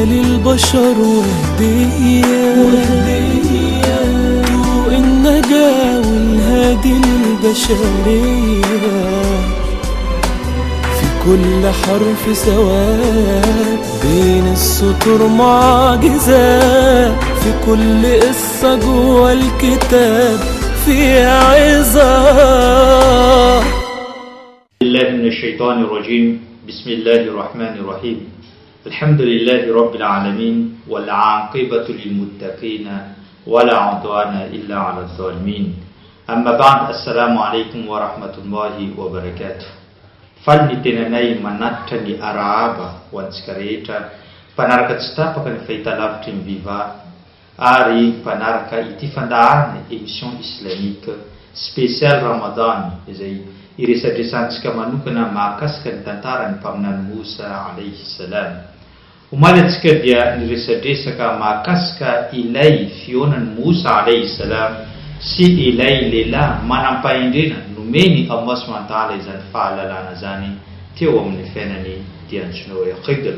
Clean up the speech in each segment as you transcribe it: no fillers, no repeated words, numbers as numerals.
للبشر وهدية ضوء النجاة والهادي للبشرية، في كل حرف سواد بين السطور معجزات، في كل قصة جوا الكتاب فيها عظات. بالله من الشيطان الرجيم. بسم الله الرحمن الرحيم. الحمد لله رب العالمين والعاقبة للمتقين ولا عدوان إلا على الظالمين. أما بعد، السلام عليكم ورحمة الله وبركاته. Falnitenanay manatitra ny arahaba ho antsika rehetra mpanaraka tsy tapaka ny fahitalavitra ny biva ary mpanaraka ity fandaharana émission islamique spécial Ramadan izay iresadresantsika manokana mahakasika ny tantaran'ny mpaminany Musa alayhi salam. Omaly antsika dia niresadresaka mahakasika ilay fionan'ny Musa alayhi salam sy ilay lehilahy manampahendrena nomeny Allah subhanahu wa ta'ala izany fahalalana zany teo amin'ny fiainany dia antsoina hoe Khidr.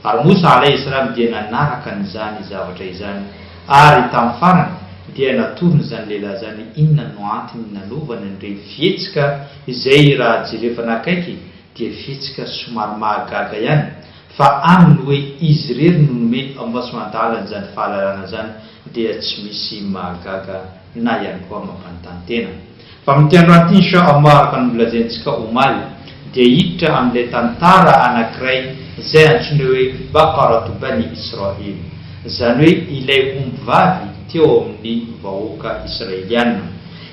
Ary Musa alayhi salam dia nanaraka n'izany zavatra izany ary tamin'ny farany dia natorony zany lehilahy zany inona no antony nanovana an'ireny fihetsika izay raha jerevana akaiky dia fihetsika somary mahagaga ihany, fa aminy hoe izy rery no nomeny Allah subhanahu wa ta'ala izany fahalalana zany dia tsy misy mahagaga na ihany koa mampanontany tena. Fa amin'ity androany inshallah araka ny molazaintsika omaly dia hiditra amin'ilay tantara anankiray izay antsoina hoe Baqaratu Bani Israil, izany hoe ilay ombivavy teo amin'ny vahoaka Israeliana.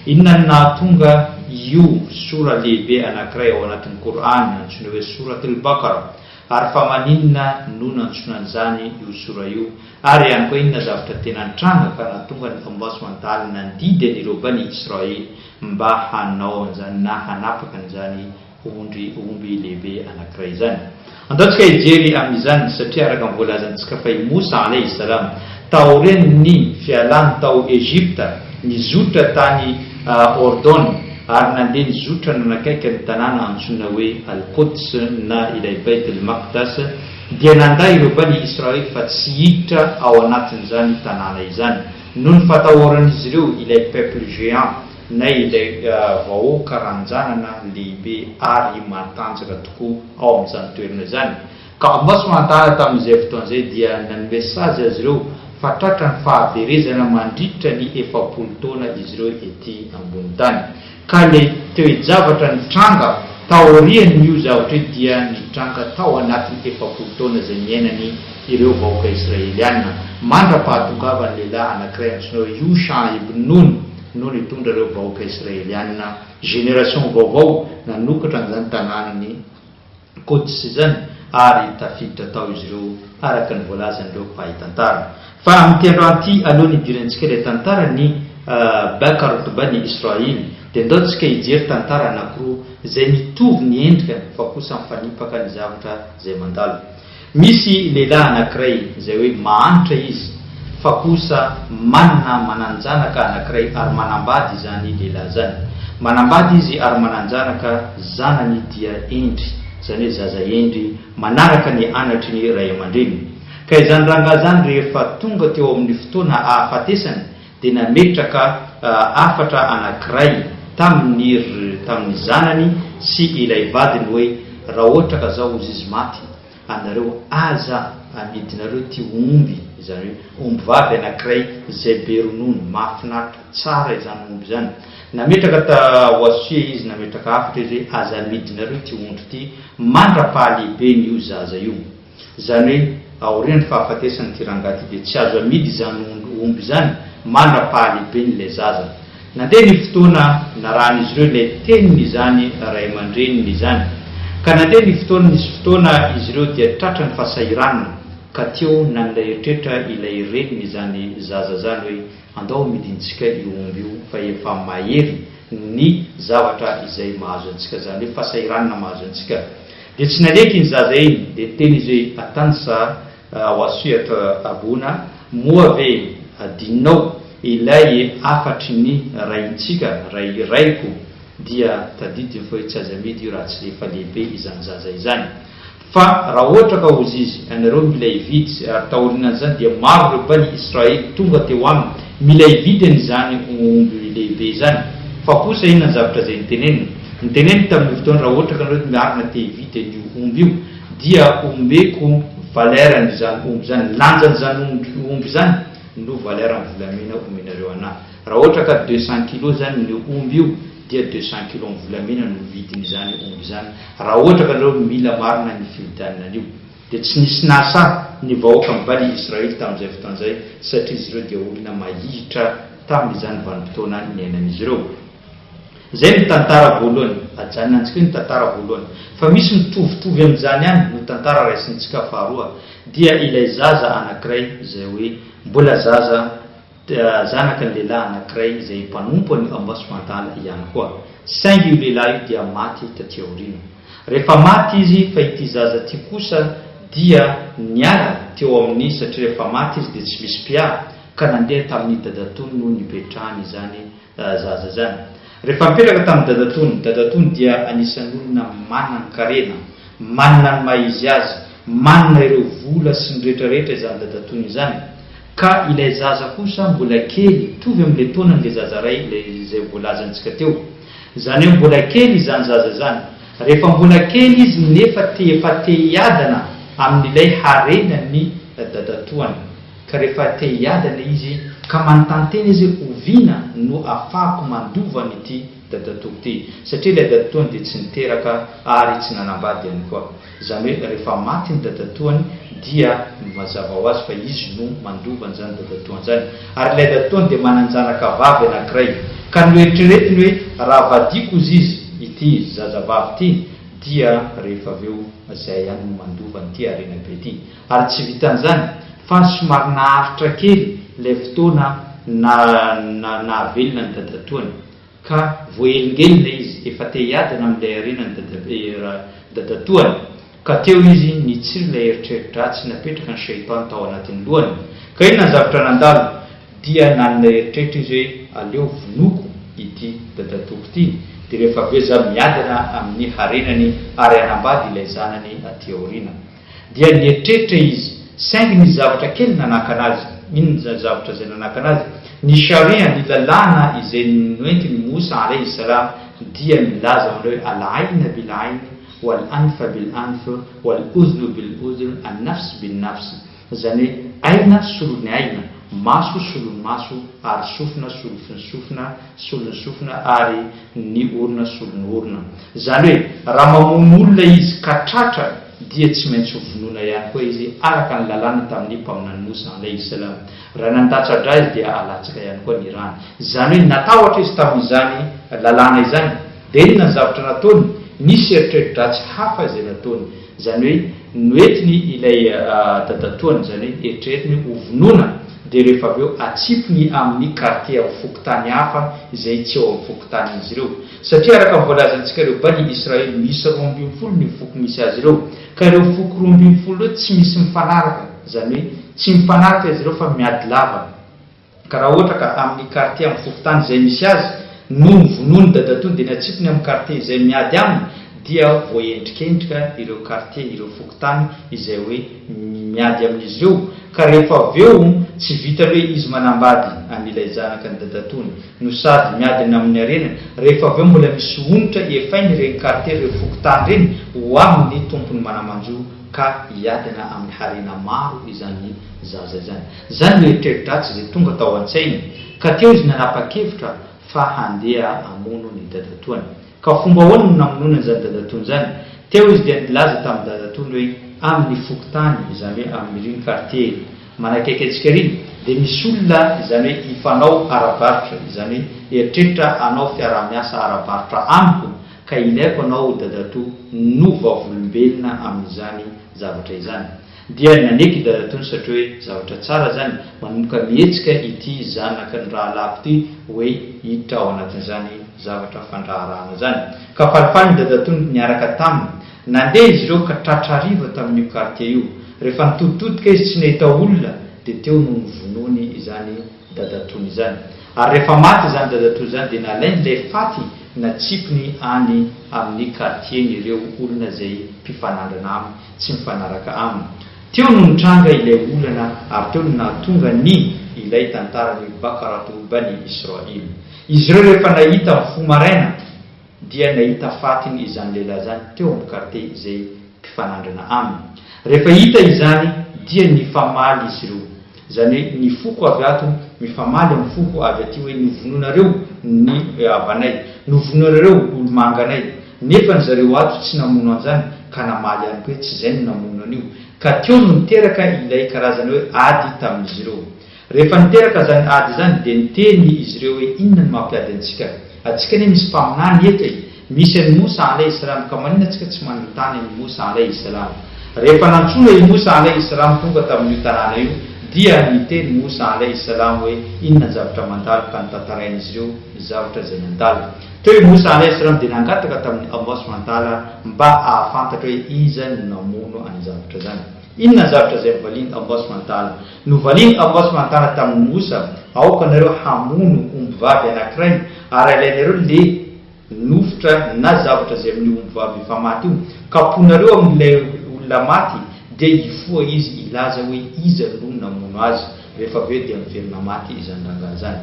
Inona no nahatonga io sora lehibe anankiray ao anatin'ny Qur'an antsoina hoe Suratul Baqara, ary fa maninona no nantsoina an'izany io sora io, ary ihany koa inona zavatra tena nitranga ka nahatonga ny Allah subhanahu wa ta'ala nandidy an'ireo Bani Israil mba hanao an'izany na hanapaka an'izany omby lehibe anankiray izany. Andaontsika hijery amin'izany satria araka ny voalazantsika fa i Musa alayhi salam taoreny ny fialany tao Egypta, nizotra tany Ordon ary nandeha nizotra nanakaiky ny tanàna antsoina hoe Al-Quds na ilay Bait al-Maqdas, dia nanday ireo Bani Israil fa tsy hiditra ao anatin'izany tanàna izany noho ny fatahoran'izy ireo ilay peuple géant na ilay vahoaka ranjanana lehibe ary matanjaka tokoa ao amin'izany toerana izany. Ka Allah subhanahu wa ta'ala tamin'izay fotoan'izay dia nanome sazy azy ireo fatratra ny fahaverezana mandritra ny 70 taona izy ireo ety ambony tany. Ka le teo javatra nitranga taorian'io zavatra dia nitranga tao anatin'ny 70 taona izay niainany ireo vahoaka Israeliana. Mandra-pahatongavany lehilahy anankiray antsoina hoe Yusha ibn Nun no nitondra ireo vahoaka Israeliana, génération vaovao nanokatra n'izany tanànany Quds izany ary tafiditra tao izy ireo araka ny voalazan'ireo mpahay-tantara. Fa amin'ity androany ity aloha nidirantsika ilay tantara ny Baqaratu Bani Israil dia ndaontsika hijery tantara anankiroa izay mitovy ny endrika fa kosa mifanipaka ny zavatra izay mandalo. Misy lehilahy anankiray izay hoe mahantra izy fa kosa mananjanaka anankiray ary manambady izany lehilahy zany. Manambady izy ary mananjanaka zanany dia endry, izany hoe zaza endry manaraka ny anatry ny ray aman-dreny. Ka izany rangahy zany rehefa tonga teo amin'ny fotoana ahafatesany dia nametraka afatra anankiray tamin'ny zanany sy ilay vadiny hoe raha ohatra ka zao izy maty, anareo aza amidinareo ty omby, izany hoe ombivavy anankiray izay be ronono mahafinaritra tsara izany omby izany. Nametraka hoasia izy, nametraka afatra izy hoe aza amidinareo ty ondry ty, mandra-pahalehibe io zaza io. Izany hoe aorian'ny fahafatesany ty rangahy ty dia tsy azo amidy izany omby izany, mandra-pahalehibe n'ilay zaza. Nandeha ny fotoana narahan'izy ireo ilay teniny izany ray aman-dreniny izany. Ka nandeha ny fotoana nisy fotoana izy ireo dia tratra ny fahasahiranana ka teo nanilay eritreritra ilay reniny izany zaza zany hoe andao midintsika io omby io fa efa mahery ny zavatra izay mahazo antsika, zany hoe fahasahiranana mahazo antsika. Dia tsy naleky ny zaza iny dia teny izy hoe atansa hoasuatra abona moa ve adinao ilay afatry ny raintsika raiko dia tadidiny fa hoe tsy aza medy io raha tsy efa lehibe izany zaza izany. fa raha ohatra ka ozy izy anareo mila ividy ary taorinany zany dia maro reo bany Israely tonga teo aminy mila ividy an'izany omby lehibe zany fa kosa inona zavatra zay niteneniny tamin'ny fotoana raha ohatra ka anareo miarina te ividy an'io omby io dia ombeko valerany zany omby zany lanjany zany omby zany no valerany volamena omenareo anahy raha ohatra ka 200 kilo zany ny omby io dia 200 kilo ny volamena no vidiny zany omby zany raha ohatra ka anareo mila marina ny fividianana io dia tsy nisy nasa ny vahoaka mibaly Israely tamin'izay fotoan'izay satria izy ireo dia olona mahihitra tamin'izany vanim-potoana niainan'izy ireo. Zay ny tantara voalohany ajanonantsika ny tantara voalohany fa misy mitovitovy amin'izany ihany no tantara raisintsika faharoa dia ilay zaza anankiray izay hoe mbola zaza zanaka ny lehilahy anankiray izay mpanompony ambasoantala ihany koa saingy io lehilahy io dia maty taty aoriana. Rehefa maty izy fa ity zaza ty kosa dia niala teo amin'ny satria rehefa maty izy dia tsy misy mpiara ka nandeha tamin'ny dadatony no nipetrahany zany zaza zany. Rehefa mipetraka tamin'ny dadatony dia anisan'ny olona manana ny karena, manana ny maizy azy, manana ireo vola sy ny rehetrarehetra izany dadatony izany. Ka ilay zaza kosa mbola kely tovy amin'ilay taonan'ilay zaza ray izay voalazantsika teo. Zany hoe mbola kely izany zaza zany. Rehefa mbola kely izy nefa te hiadana amin'ilay harenany dadatoany. Ka rehefa te hiadana izy ka manontantena izy oviana no afahako mandova n'ity dadatoko ity satria ilay dadatoany dia tsy niteraka ary tsy nanambady ihany koa. Zany hoe rehefa maty ny dadatoany dia mazava ho azy fa izy no mandova n'izany dadatoany zany ary ilay dadatoany dia mananjanaka vavy anankiray ka no eritreretiny hoe raha vadiko izy ity zazavavy ity dia rehefa aveo zay ihany no mandova n'ity arenabe ity ary tsy vitan'izany fa somary naharitra kely ilay fotoana nahavelona ny dadatoany ka voelingelina izy efa te hiadana amin'ilay arenany dadatoany ka teo izy nitsiry ilay eritreritratsy napetraka ny shaitany tao anatin'ny lohany ka inona zavatra nandalo dia nanana eritreritra izy hoe aleo vonoko ity dadatoko ity dia rehefa aveo za miadana amin'ny harenany ary anambady ilay zanany aty aoriana dia nieritreritra izy saingy ny zavatra kely nanaka anazy. Inona zavatra zay nanaka anazy? Ny sharia ny lalàna izay noentiny Musa alayhi salam dia milaza hoe al-aina bil-ain wal-anfa bil-anf wal-udhnu bil-udhn an-nafs bin-nafs. Zany aina solon'ny aina, maso solon'ny maso ary sofina solon'ny sofina, solon'ny sofina ary ny orona solon'ny orona. Zany hoe raha mamono olona izy ka tratra dia tsy maintsy vonoina ihany koa izy araka ny lalàna tamin'ny mpaminany Musa alayhi salam. Raha nandatra-dra izy dia alatsaka ihany koa ny rano. Zany hoe natahotra izy tamin'izany lalàna izany dia inona ny zavatra nataony? Nisy eritreritratsy hafa izay nataony. Zany hoe noetiny ilay dadatoany zany hoe eritreretiny ho vonoina dia rehefa aveo atsipony amin'ny quartier amin'ny fokotany hafa izay tsy eo amin'ny fokotany izy ireo satria araka voalazantsika ireo bany Israely misy 12 ny foko misy azy ireo ka ireo foko 12 ireo tsy misy mifanaraka. Zany hoe tsy mifanaraka izy ireo fa miady lava ka raha ohatra ka amin'ny quartier amin'ny fokotany izay misy azy no vonoiny dadatony dia natsipony amin'ny quartier izay miady aminy dia voaendrikendrika ireo quartier ireo fokotany izay hoe miady amin'izy ireo ka rehefa aveo tsy vita hoe izy manambady an'ilay zanaka ny dadatony no sady miadiny amin'ny arena rehefa aveo mbola misy onitra efainy ireny quartier ireo fokotany reny ho amin'ny tompony manamanjo ka hiadana amin'ny harena maro izany zaza zany. Zany no eritreritratsy izay tonga tao an-tsainy ka teo izy nanapa-kevitra fa handeha hamono ny dadatoany. Ka fomba ahoana no namonona zany dadatony zany? Teo izy dia nilaza tamin'ny dadatony hoe amin'ny fokotany izany hoe amin'ireny quartier manakaiky antsika riny dia misy olona izany hoe hifanao ara-barotra izany hoe eritreritra anao fiara-miasa ara-barotra amiko ka ilaiko anao dadato no vavolombelona amin'izany zavatra izany. Dia naneky dadatony satria hoe zavatra tsara zany manomboka mihetsika ity zanaka ny rahalavo ity hoe hiditra ao anatin'izany zavatra fandraharahana zany. Ka falifaly ny dadatony niaraka taminy nandeha izy ireo ka tratrariva tamin'io quartier io. Rehefa nitoditodika izy tsy nahita olona dia teo no nivonony izany dadatony izany. Ary rehefa maty izany dadatony izany dia nalainy ilay faty natsipony any amin'ny quartier ireo olona izay mpifanandrana aminy tsy mifanaraka aminy. Teo no nitranga ilay olana ary teo no nahatonga ny ilay tantarany Bakaratu Bani Israil. Izy ireo rehefa nahita fo maraina dia nahita fatiny izany lehilahy zany teo amin'ny karte izay mpifanandrana aminy. Rehefa hita izany dia nifamaly izy ireo, zany ny foko avy ato mifamaly amin'ny foko avy aty hoe novononareo ny avanay, novononareo olomanganay, nefa ny zareo ato tsy namono an'izany ka namaly ihany koa tsy izay no namono an'io. Ka teo no niteraka ilay karazany hoe ady tamin'izy ireo. Rehefa niteraka zany ady zany dia niteny izy ireo hoe inona ny mampiady antsika, atsika ne misy mpaminany eto misy any Musa alayhi salam, ka manina atsika tsy manontany any Musa alayhi salam. Rehefa nantsona i Musa alayhi salam tonga tamin'io tanàna io dia niteny Musa alayhi salam hoe inona zavatra mandalo ka nitantarain'izy ireo zavatra zay nandalo. Teo i Musa alayhi salam dia nangataka tamin'ny Allah subhanahu wa ta'ala mba ahafantatra hoe iza no namono any zavatra zany. Inona zavatra zay novaliny Allah subhanahu wa ta'ala? Novaliny Allah subhanahu wa ta'ala tamin'ny Musa, aoka nareo hamono ombivavy anankiray ary alainareo le nofotra na zavatra zay amin'ny ombivavy efa maty io, kaponareo amin'ilay olona maty dia ifoa izy ilaza hoe iza no namono azy. Rehefa aveo dia miverina maty izany rangahy zany.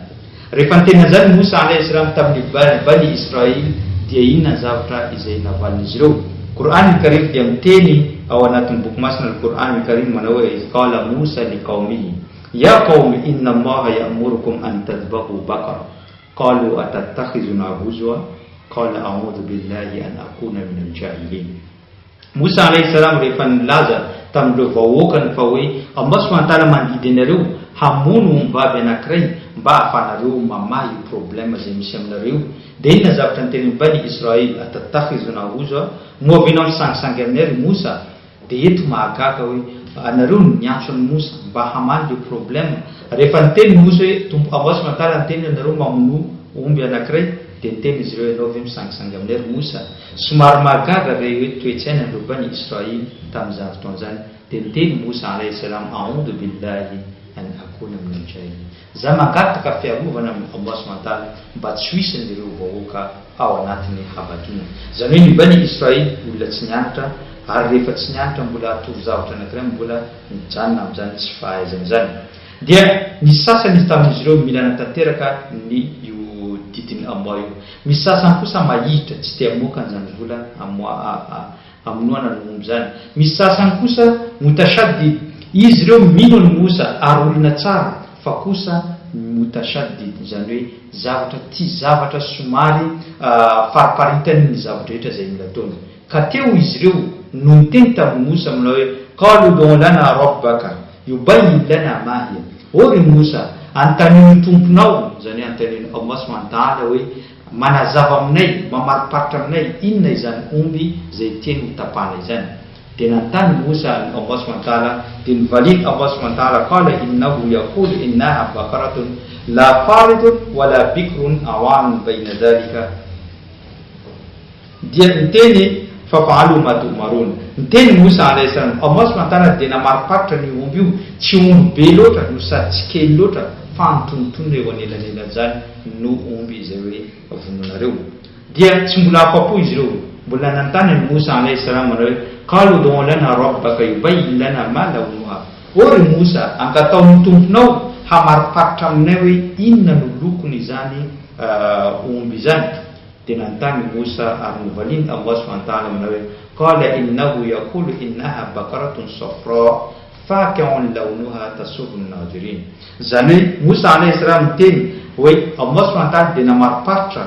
Rehefa niteny an'izany Musa alayhi salam tamin'ny Bani Israil dia inona zavatra izay navalin'izy ireo? Qur'an al-Karim dia miteny ao anatin'ny boky masina al-Qur'an al-Karim manao hoe qala Musa liqaumihi ya qaumi inna Allaha ya'murukum an tadhbahu baqara qalu atattakhizuna huzwa qala a'udhu billahi an akuna min al-jahilin. Musa alayhi salam rehefa nilaza tamin'ireo vahoakany fa hoe Allah subhanahu wa ta'ala mandidy anareo hamono ombivavy anankiray mba ahafanareo mamahy problema zay misy aminareo. Dia inona zavatra niteny Bani Israil atattakhizuna huzwa, moavinao misangisangy aminay Musa. Dia eto mahagaga hoe anareo niantso ny Musa mba hamaly le problema. Rehefa niteny Musa hoe Allah subhanahu wa ta'ala niteny anareo mamono omby anankiray, dia niteny izy ireo ianao ve misangisangy aminay Musa. Somary mahagaga re hoe toetsaina ireo Bani Israil tamin'izany fotoana zany. Dia niteny Musa alayhi salam a'udhu billahi an akuna min al-jahilin. Za mangataka fiarovana amin'ny Allah subhanahu wa ta'ala mba tsy hisy ireo vahoaka ao anatin'ny habatona. Zany hoe ny Bani Israil olona tsy nianatra, ary rehefa tsy nianatra mbola atovy zavatra anankiray mbola mijanona amin'izany tsy fahaizany zany. Dia ny sasany tamin'izy ireo mila natanteraka ny io didiny Allah io. Misy sasany kosa mahihitra tsy tia moka an'izany vola amonoana ny omby zany. Misy sasany kosa mutashaddid, izy ireo mino ny Musa ary olona tsara, fa kosa mutashaddid zany hoe zavatra ty zavatra somary fariparitany ny zavatra rehetra zay mila ataony. Ka teo izy ireo no niteny tamin'ny Musa manao hoe qalu ud'u lana rabbaka yubayyin lana ma hiya. Ry Musa, antaniny tomponao, zany antaniny Allah subhanahu wa ta'ala hoe manazava aminay, mamariparitra aminay inona izany omby zay tiany hotapahana izany. Dia nantany Musa Allah subhanahu wa ta'ala, dia nivaliny Allah subhanahu wa ta'ala qala innahu yaqulu innaha baqaratun la faridun wala bikrun awanun bayna dhalika. Dia niteny fafa'alu ma tu'marun. Niteny Musa alayhi salam Allah subhanahu wa ta'ala dia namariparitra ny omby io, tsy omby be loatra no sady tsy kely loatra fa nitonotony eo anelanelany zany no omby izay hoe vononareo. Dia tsy mbola afa-po izy ireo, mbola nantany ny Musa alayhi salam manao hoe qalu ud'u lana rabbaka yubayyin lana ma launuha. Ry Musa, angataon'ny tomponao hamariparitra aminay hoe inona no lokony izany omby izany. Dia nantany Musa ary novaliny Allah subhanahu wa ta'ala manao hoe qala innahu yaqulu innaha baqaratun safra faqi'un launuha tasurru an-nadhirin. Zany hoe Musa alayhi salam miteny hoe Allah subhanahu wa ta'ala dia namariparitra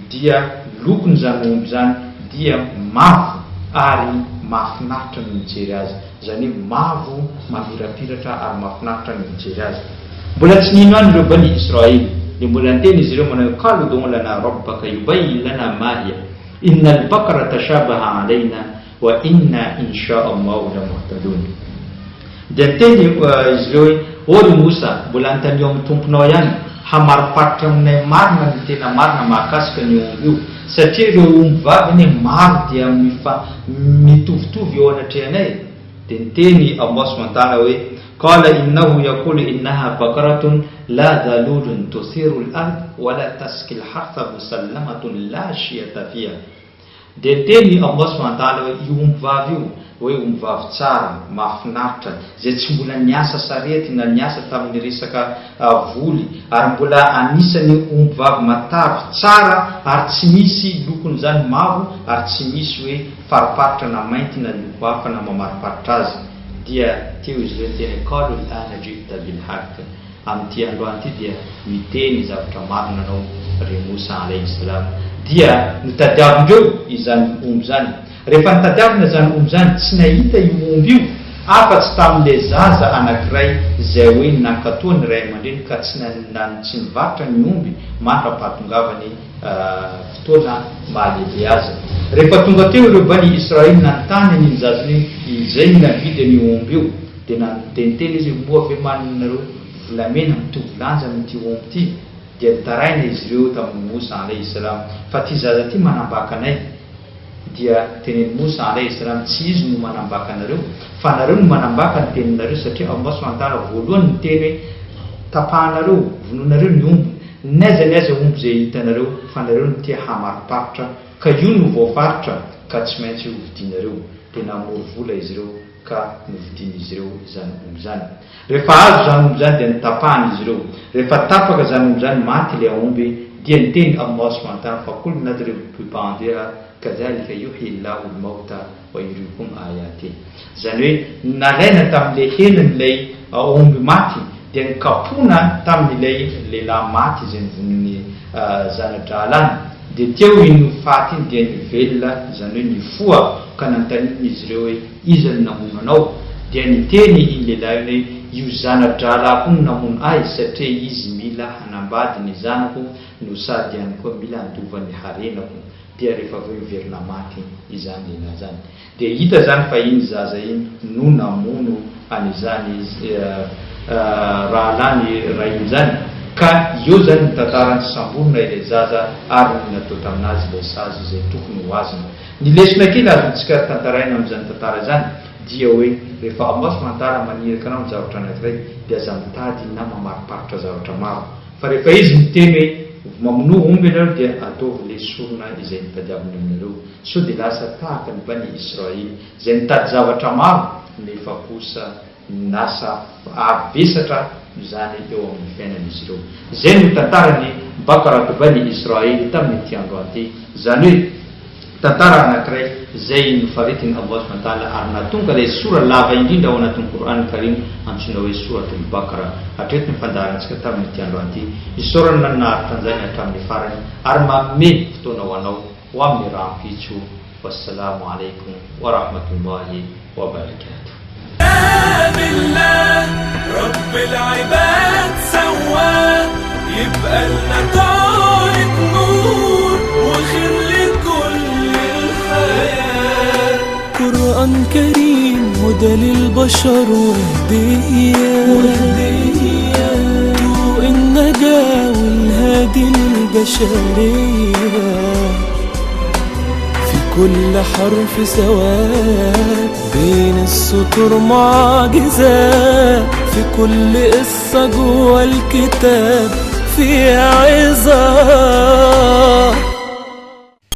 dia lokony zany omby zany dia mavo ary mahafinaritra ny mijery azy. Zany hoe mavo mamirapiratra ary mahafinaritra ny mijery azy. Mbola tsy nino any ireo Bani Israil, dia mbola niteny izy ireo manao qalu ud'u lana rabbaka yubayyin lana ma hiya inna al-baqara tashabaha alayna wa inna insha Allah la muhtadun. Dia niteny izy ireo hoe ry Musa, mbola nitany eo amin'ny tomponao ihany hamariparitra aminay marina ny tena marina mahakasika ny omby io, satria ireo omby vavy ny maro dia mitovitovy eo anatrehanay. Dia niteny Allah subhanahu wa ta'ala hoe qala innahu yaqulu innaha baqaratun la dhalulun tuthiru al-ard wa la taski al-hartha musallamatun la shiyata fiha. dia teny Allah subhanahu wa ta'ala io ombivavy io hoe ombivavy tsara mahafinaritra zay tsy mbola niasa sarety na niasa tamin'ny resaka voly ary mbola anisany ombivavy matavy tsara ary tsy misy lokony zany mavo ary tsy misy hoe fariparitra na mainty na loko hafa na mamariparitra azy dia teo izy ireo teny qalu al-ana jita bilhaq amin'ity androany ity dia miteny zavatra marina anao re Musa alayhi salam dia nitadiavindreo izany omby zany rehefa nitadiavina zany omby zany tsy nahita io omby io afa-tsy tamin'ilay zaza anankiray izay hoe nankatoany ray aman-dreny ka tsy nivarotra ny omby mandrapahatongavany fotoana mahalehibe azy rehefa tonga teo ireo bani Israely nantany ny zazany izay navidy ny omby io dia naniteniteny izy moa ve maninareo volamena mitovy lanja amin'ity omby ity dia nitaraina izy ireo tamin'ny Musa alayhi salam fa ty zaza ty manambaka anay dia tenen'i Musa alayhi salam tsy izy no manambaka anareo fa nareo no manambaka ny teninareo satria Allah subhanahu wa ta'ala voalohany niteny hoe tapahanareo vononareo ny omby n'aiza omby zay hitanareo fa nareo no tia hamariparitra ka io no voafaritra ka tsy maintsy hovidinareo dia namory vola izy ireo ka novidiny izy ireo zany omby zany rehefa azo zany omby zany dia nitapahana izy ireo rehefa tapaka zany omby zany maty ilay omby dia niteny Allah subhanahu wa ta'ala fa qul nadrib bi ba'diha kadhalika yuhyi Allahu al-mauta wa yuriikum ayatihi zany hoe nalaina tamin'ilay henan'ilay omby maty dia nikapona tamin'ilay lehilahy maty izay nivoniny zanadralany dia teo iny faty iny dia nivelona zany hoe nifoa ka nantaniny izy ireo hoe iza no namono anao dia niteny iny lehilahy hoe io zanadralako no namono ahy satria izy mila hanambady ny zanako no sady ihany koa mila handovan'ny harenako dia rehefa aveo miverina maty izany lehilahy zany dia hita zany fa iny zaza iny no namono an'izany rahalany rahiny zany ka io zany nitantarany samborona ilay zaza ary natao taminazy ilay sazy izay tokony ho azony ny lesona kely azontsika tantaraina amin'izany tantara zany dia hoe rehefa Allah subhanahu wa ta'ala maniraka anao ny zavatra anankiray dia aza mitady na mamariparitra zavatra maro fa rehefa izy miteny hoe mamonoa omby ianareo dia ataovy le sorona izay nitadiavina aminareo so dia lasa tahaka ny bani Israely izay nitady zavatra maro nefa kosa nasa avesatra zany eo amin'ny fiainan'izy ireo zay no tantarany Baqara bani Israely tamin'ity andro aty zany hoe tantara anankiray zay nofaritiny Allah subhanahu wa ta'ala ary natonga ilay sora lava indrindra ao anatin'ny Qur'an Karim antsoina hoe suratul Baqara hatreto ny fandaharantsika tamin'ity andro aty isorana naharitra an'izany hatramin'ny farany ary manome fotoana ho anao ho amin'ny rahampitso wassalamu alaikum wa rahmatullahi wa barakatuh بالله رب العباد سواه يبقى لنا طارق نور وخير لكل الحياة قرآن كريم هدى للبشر وهدية ضوء النجاة والهادي البشرية كل حرف سواد بين السطور معجزات في كل قصة جوا الكتاب في عظات